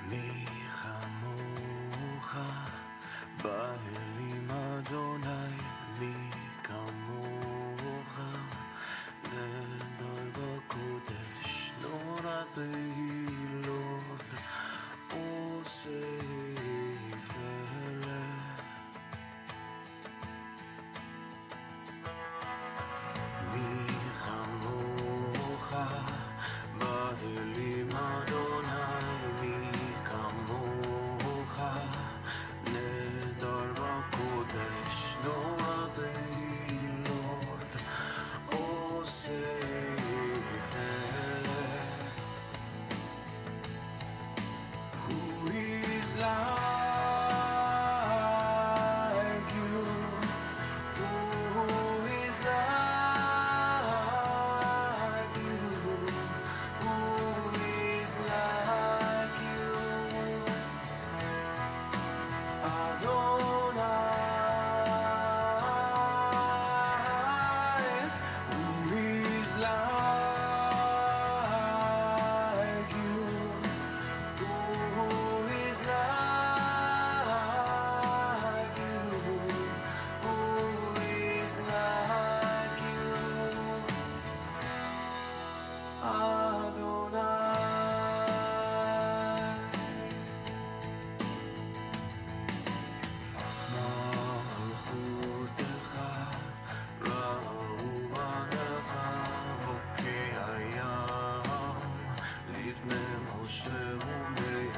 מי כמוך באלים אדוני, מי כמוך נדר בקודש, נורא תהילות עושה פלא. מי כמוך באלים אדוני, מי כמוך נדר בקודש, נורא תהילות עושה פלא. Who is like you? Who is like you? Who is like you? Adonai. Who is like you? Who is like you? Who is like you? Adonai. מלכותך ראו בניך בוקי הים לפני משה ומים.